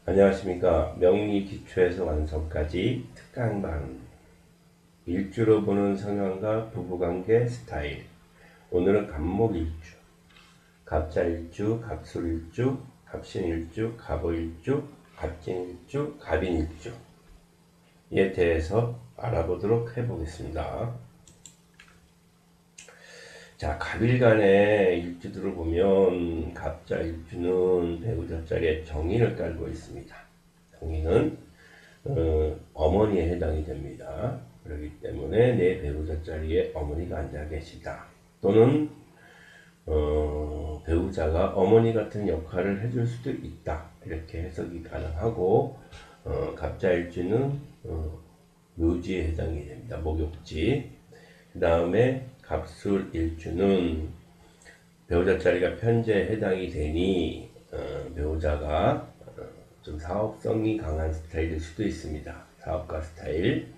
안녕하십니까. 명리 기초에서 완성까지 특강반 일주로 보는 성향과 부부관계 스타일. 오늘은 갑목일주, 갑자일주, 갑술일주, 갑신일주, 갑오일주, 갑진일주, 갑인일주에 대해서 알아보도록 해보겠습니다. 자, 갑일간의 일주들을 보면 갑자일주는 배우자 자리에 정인을 깔고 있습니다. 정인은 어머니에 해당이 됩니다. 그렇기 때문에 내 배우자 자리에 어머니가 앉아 계시다. 또는 배우자가 어머니 같은 역할을 해줄 수도 있다. 이렇게 해석이 가능하고 갑자일주는 묘지에 해당이 됩니다. 목욕지. 그 다음에 갑술일주는 배우자 자리가 편재에 해당이 되니 배우자가 좀 사업성이 강한 스타일일 수도 있습니다. 사업가 스타일.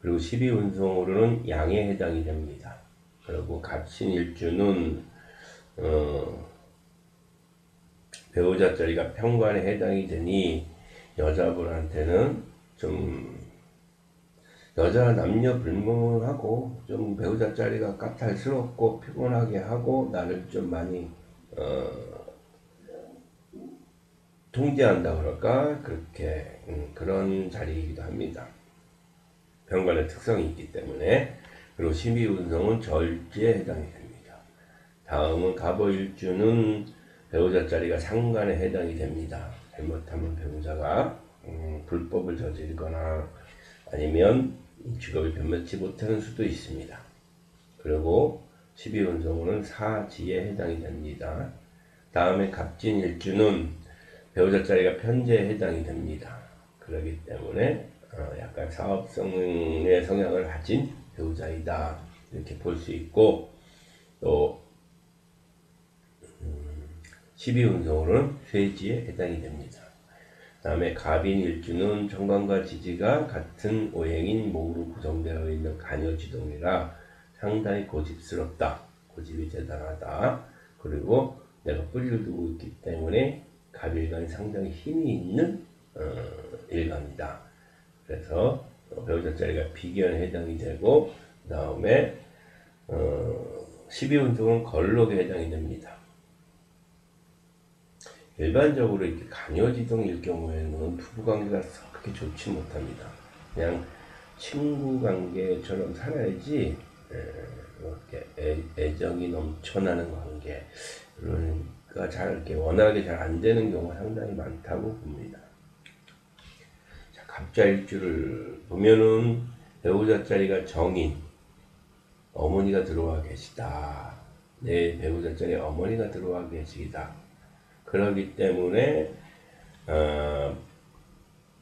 그리고 12운송으로는 양에 해당이 됩니다. 그리고 갑신일주는 배우자 자리가 편관에 해당이 되니 여자분한테는 좀 여자 남녀 불문하고 좀 배우자 자리가 까탈스럽고 피곤하게 하고 나를 좀 많이 통제한다 그럴까 그렇게 그런 자리이기도 합니다. 편관의 특성이 있기 때문에. 그리고 12운성은 절지에 해당이 됩니다. 다음은 갑오일주는 배우자 자리가 상관에 해당이 됩니다. 잘못하면 배우자가 불법을 저지르거나 아니면 직업이 변변치 못하는 수도 있습니다. 그리고 12운성으로는 사지에 해당이 됩니다. 다음에 갑진일주는 배우자 자리가 편재에 해당이 됩니다. 그렇기 때문에 약간 사업성의 성향을 가진 배우자이다 이렇게 볼 수 있고, 또 12운성으로는 쇠지에 해당이 됩니다. 다음에 갑인일주는 정관과 지지가 같은 오행인 목으로 구성되어 있는 간여지동이라 상당히 고집스럽다. 고집이 대단하다. 그리고 내가 뿌리를 두고 있기 때문에 갑일간이 상당히 힘이 있는 일간이다. 그래서 배우자 자리가 비견에 해당이 되고, 그 다음에 12운동은 걸록에 해당이 됩니다. 일반적으로 이렇게 간여지동일 경우에는 부부관계가 그렇게 좋지 못합니다. 그냥 친구관계처럼 살아야지 이렇게 애정이 넘쳐나는 관계, 그러니까 잘 이렇게 원활하게 잘 안 되는 경우가 상당히 많다고 봅니다. 자, 갑자일주를 보면은 배우자 자리가 정인, 어머니가 들어와 계시다. 내 배우자 자리에 어머니가 들어와 계시다. 그렇기 때문에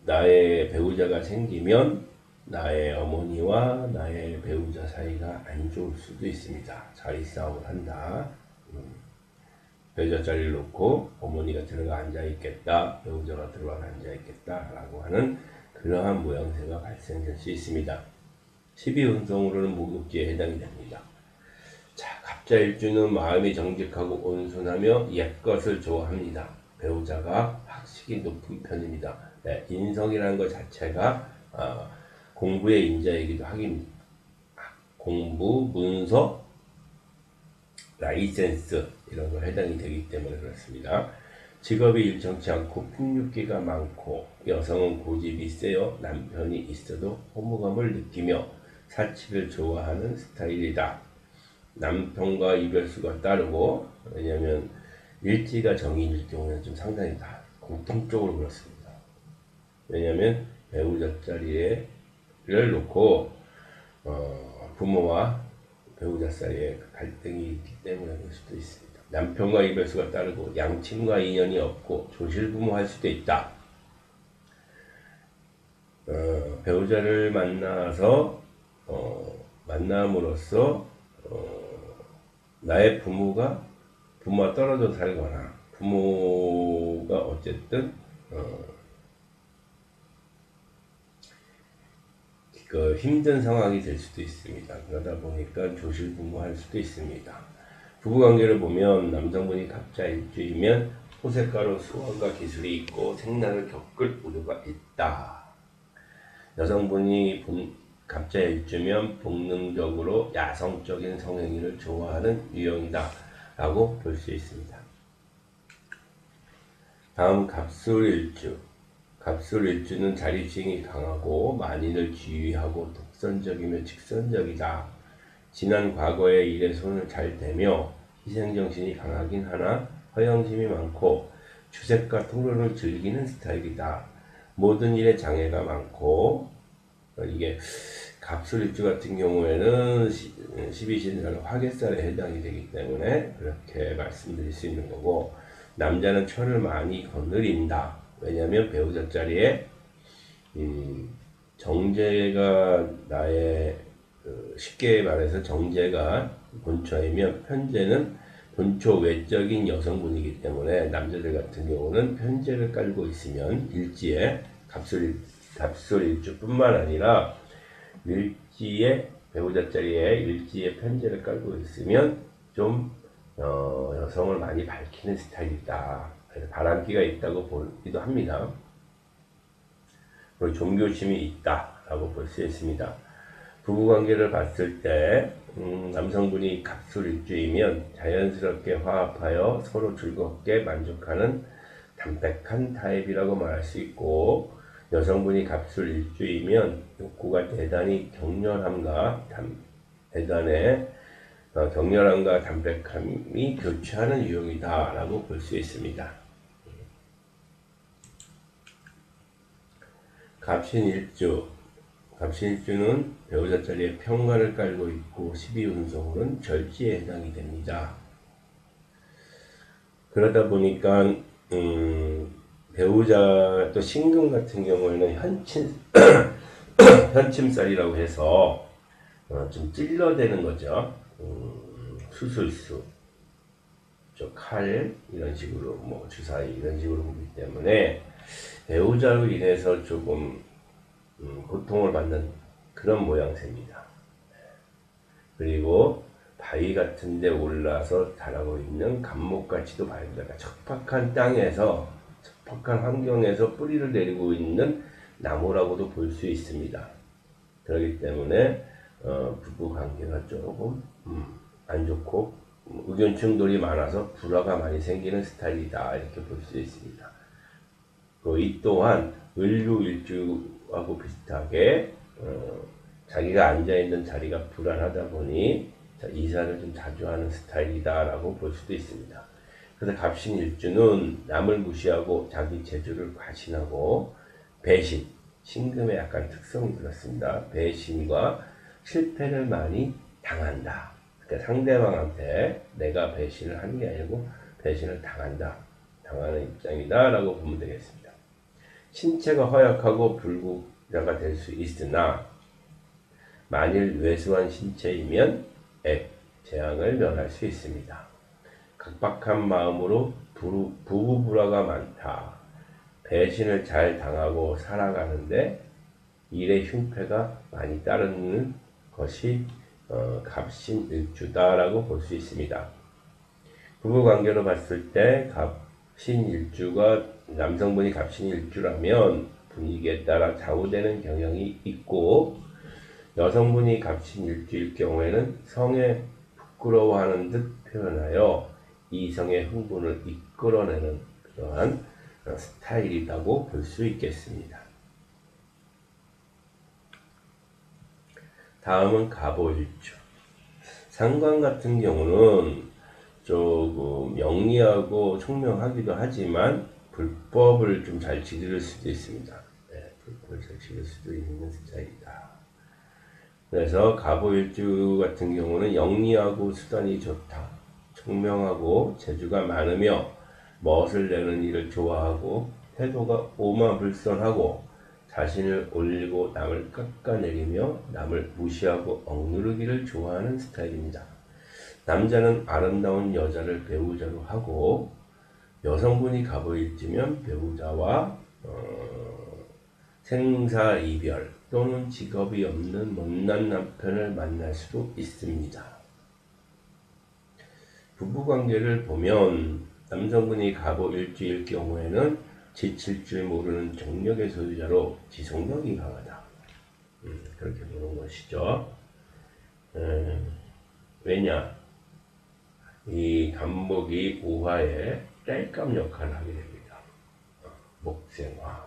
나의 배우자가 생기면 나의 어머니와 나의 배우자 사이가 안 좋을 수도 있습니다. 자리 싸움을 한다. 배우자 자리를 놓고 어머니가 들어가 앉아 있겠다, 배우자가 들어가 앉아 있겠다 라고 하는 그러한 모양새가 발생될 수 있습니다. 12운성으로는 목욕지에 해당이 됩니다. 자, 갑자일주는 마음이 정직하고 온순하며 옛것을 좋아합니다. 배우자가 학식이 높은 편입니다. 네, 인성이라는 것 자체가 공부의 인자이기도 하긴, 공부, 문서, 라이센스 이런 거 해당이 되기 때문에 그렇습니다. 직업이 일정치 않고 풍류기가 많고 여성은 고집이 세요. 남편이 있어도 허무감을 느끼며 사치를 좋아하는 스타일이다. 남편과 이별수가 따르고, 왜냐하면 일지가 정인일 경우는 좀 상당히 다 공통적으로 그렇습니다. 왜냐하면 배우자 자리를 놓고 부모와 배우자 사이에 갈등이 있기 때문에 그럴 수도 있습니다. 남편과 이별수가 따르고 양친과 인연이 없고 조실부모할 수도 있다. 배우자를 만나서 만남으로써 나의 부모와 떨어져 살거나 부모가 어쨌든 힘든 상황이 될 수도 있습니다. 그러다 보니까 조실부모할 수도 있습니다. 부부관계를 보면 남성분이 갑자일주이면 소색가로 수완과 기술이 있고 생란을 겪을 우려가 있다. 여성분이 갑자일주면 본능적으로 야성적인 성행위를 좋아하는 유형이다 라고 볼 수 있습니다. 다음 갑술일주. 갑술일주는 자립심이 강하고 만인을 지휘하고 독선적이며 직선적이다. 지난 과거의 일에 손을 잘 대며 희생정신이 강하긴 하나 허영심이 많고 추색과 토론을 즐기는 스타일이다. 모든 일에 장애가 많고, 이게 갑술일주 같은 경우에는 12신사는 화개살에 해당이 되기 때문에 그렇게 말씀드릴 수 있는 거고, 남자는 철을 많이 거느린다. 왜냐하면 배우자 자리에 정제가 나의 쉽게 말해서 정제가 본초이면 편제는 본초 외적인 여성분이기 때문에 남자들 같은 경우는 편제를 깔고 있으면 일지에 갑술일주뿐만 아니라 일지에 배우자 자리에 일지에 편제를 깔고 있으면 좀 여성을 많이 밝히는 스타일이다. 그래서 바람기가 있다고 보기도 합니다. 그리고 종교심이 있다라고 볼 수 있습니다. 부부관계를 봤을 때 남성분이 갑술일주이면 자연스럽게 화합하여 서로 즐겁게 만족하는 담백한 타입이라고 말할 수 있고, 여성분이 갑술일주이면 욕구가 대단히 격렬함과 담백함이 교차하는 유형이다 라고 볼 수 있습니다. 갑신일주는 배우자 자리에 평관을 깔고 있고 12운성으로는 절지에 해당이 됩니다. 그러다 보니까 배우자 또 신금 같은 경우에는 현침살이라고 해서 좀 찔러대는 거죠. 수술수, 칼 이런 식으로 주사위 이런 식으로 보기 때문에 배우자로 인해서 조금 고통을 받는 그런 모양새입니다. 그리고 바위 같은 데 올라서 자라고 있는 감목같이도 바위가 척박한 땅에서 척박한 환경에서 뿌리를 내리고 있는 나무라고도 볼 수 있습니다. 그렇기 때문에 부부 관계가 조금 안 좋고 의견 충돌이 많아서 불화가 많이 생기는 스타일이다 이렇게 볼 수 있습니다. 이 또한 을류일주하고 비슷하게 자기가 앉아있는 자리가 불안하다 보니 이사를 좀 자주 하는 스타일이다 라고 볼 수도 있습니다. 그래서 갑신일주는 남을 무시하고 자기 재주를 과신하고 배신, 신금의 약간 특성이 그렇습니다. 배신과 실패를 많이 당한다. 그러니까 상대방한테 내가 배신을 하는 게 아니고 배신을 당하는 입장이다 라고 보면 되겠습니다. 신체가 허약하고 불구자가 될 수 있으나 만일 왜소한 신체이면 재앙을 면할 수 있습니다. 각박한 마음으로 부부불화가 많다. 배신을 잘 당하고 살아가는데 일의 흉패가 많이 따르는 것이 갑신일주다라고 볼 수 있습니다. 부부관계로 봤을 때 갑신일주가 남성분이 갑신일주라면 분위기에 따라 좌우되는 경향이 있고, 여성분이 갑신일주일 경우에는 성에 부끄러워하는 듯 표현하여 이성의 흥분을 이끌어내는 그러한 스타일이라고 볼 수 있겠습니다. 다음은 갑오일주. 상관 같은 경우는 조금 영리하고 총명하기도 하지만 불법을 좀 잘 지킬 수도 있습니다. 불법을 잘 지킬 수도 있는 스타일이다. 그래서 갑오일주 같은 경우는 영리하고 수단이 좋다. 총명하고 재주가 많으며 멋을 내는 일을 좋아하고 태도가 오만불선하고 자신을 올리고 남을 깎아내리며 남을 무시하고 억누르기를 좋아하는 스타일입니다. 남자는 아름다운 여자를 배우자로 하고, 여성분이 갑오일주면 배우자와 생사이별 또는 직업이 없는 못난 남편을 만날 수도 있습니다. 부부관계를 보면 남성분이 갑오 일주일 경우에는 지칠 줄 모르는 정력의 소유자로 지속력이 강하다. 그렇게 보는 것이죠. 왜냐? 이 간목이 우화의 땔감 역할을 하게 됩니다. 목생화.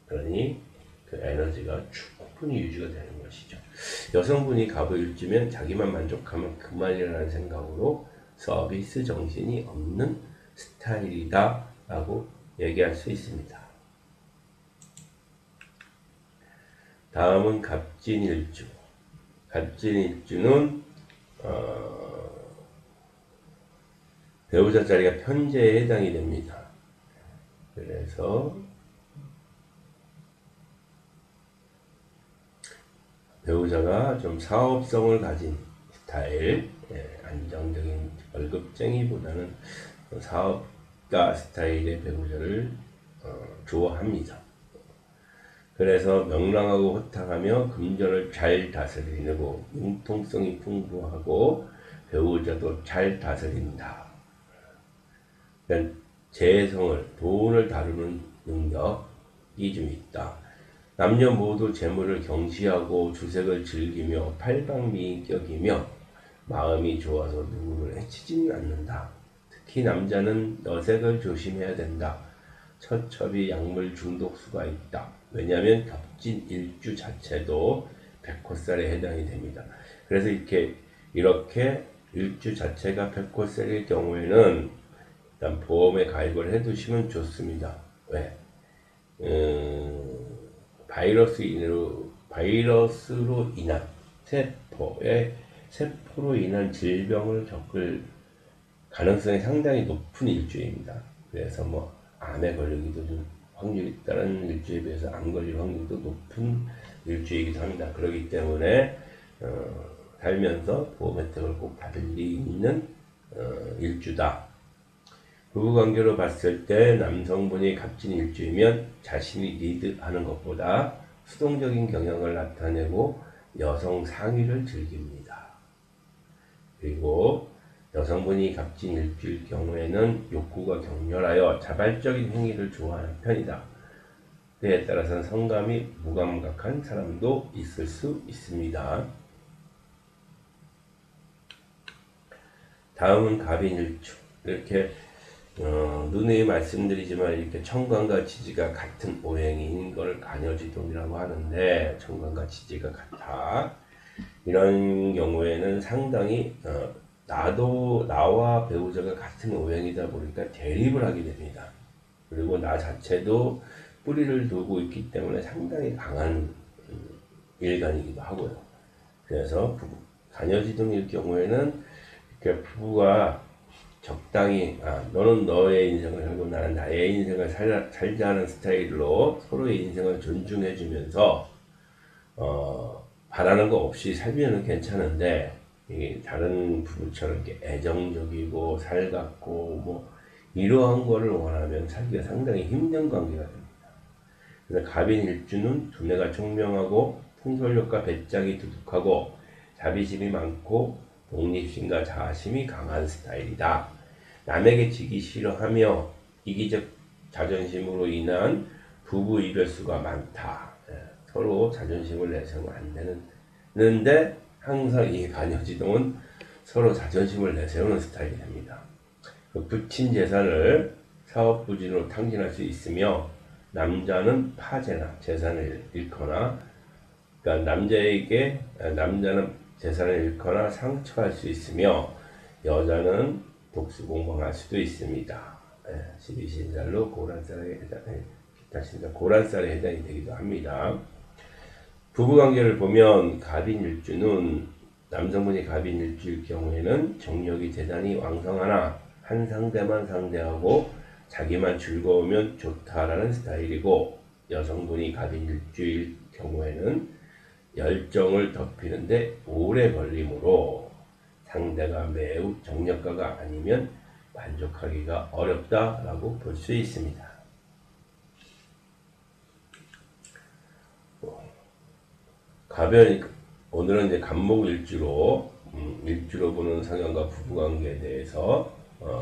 그러니 그 에너지가 충분히 유지가 되는 것이죠. 여성분이 갑오일주면 자기만 만족하면 그만이라는 생각으로 서비스 정신이 없는 스타일이다 라고 얘기할 수 있습니다. 다음은 갑진일주. 갑진일주는 배우자 자리가 편재에 해당이 됩니다. 그래서 배우자가 좀 사업성을 가진 스타일, 안정적인 월급쟁이보다는 사업가 스타일의 배우자를 좋아합니다. 그래서 명랑하고 호탕하며 금전을 잘 다스리고 융통성이 풍부하고 배우자도 잘 다스린다. 그러니까 재성을, 돈을 다루는 능력이 좀 있다. 남녀 모두 재물을 경시하고 주색을 즐기며 팔방미인격이며 마음이 좋아서 누구를 해치지는 않는다. 특히 남자는 여색을 조심해야 된다. 처첩이 약물 중독수가 있다. 왜냐하면 갑진 일주 자체도 백호살에 해당이 됩니다. 그래서 이렇게 일주 자체가 백호살일 경우에는 일단 보험에 가입을 해두시면 좋습니다. 왜? 바이러스로 인한 세포로 인한 질병을 겪을 가능성이 상당히 높은 일주입니다. 그래서 뭐 암에 걸리기도 좀 확률이 다른 일주에 비해서 암 걸릴 확률도 높은 일주이기도 합니다. 그렇기 때문에 살면서 보험 혜택을 꼭 받을 리 있는 일주다. 부부관계로 봤을 때 남성분이 갑진 일주이면 자신이 리드하는 것보다 수동적인 경향을 나타내고 여성 상위를 즐깁니다. 그리고 여성분이 갑진 일주일 경우에는 욕구가 격렬하여 자발적인 행위를 좋아하는 편이다. 그에 따라서는 성감이 무감각한 사람도 있을 수 있습니다. 다음은 갑인일주. 이렇게 누누이 말씀드리지만 이렇게 청간과 지지가 같은 오행인 걸 간여지동이라고 하는데 청간과 지지가 같아. 이런 경우에는 상당히 나와 배우자가 같은 오행이다 보니까 대립을 하게 됩니다. 그리고 나 자체도 뿌리를 두고 있기 때문에 상당히 강한 일간이기도 하고요. 그래서 간여지동일 경우에는 이렇게 부부가 적당히 너는 너의 인생을 살고 나는 나의 인생을 살자 하는 스타일로 서로의 인생을 존중해 주면서 바라는 거 없이 살면 괜찮은데 다른 부부처럼 이렇게 애정적이고 살갑고 뭐 이러한 거를 원하면 살기가 상당히 힘든 관계가 됩니다. 그래서 갑인일주는 두뇌가 총명하고 통솔력과 배짱이 두둑하고 자비심이 많고 독립심과 자아심이 강한 스타일이다. 남에게 지기 싫어하며 이기적 자존심으로 인한 부부 이별수가 많다. 서로 자존심을 내세우면 안 되는데 항상 이 간여지동은 서로 자존심을 내세우는 스타일이 됩니다. 부친 재산을 사업부진으로 탕진할 수 있으며 남자는 파재나 재산을 잃거나 그러니까 남자는 재산을 잃거나 상처할 수 있으며 여자는 독수공방할 수도 있습니다. 12신살로 고란살에 해당이 되기도 합니다. 부부관계를 보면 갑인일주는 남성분이 갑인일주일 경우에는 정력이 대단히 왕성하나 한 상대만 상대하고 자기만 즐거우면 좋다라는 스타일이고 여성분이 갑인일주일 경우에는 열정을 덮이는데 오래 걸리므로 상대가 매우 정력가가 아니면 만족하기가 어렵다라고 볼 수 있습니다. 오늘은 이제 갑목일주로 보는 성향과 부부관계에 대해서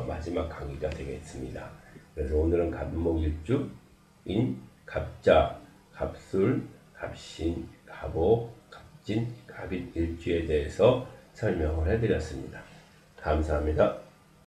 마지막 강의가 되겠습니다. 그래서 오늘은 갑목일주인 갑자, 갑술, 갑신, 갑오, 갑진, 갑인일주에 대해서 설명을 해드렸습니다. 감사합니다.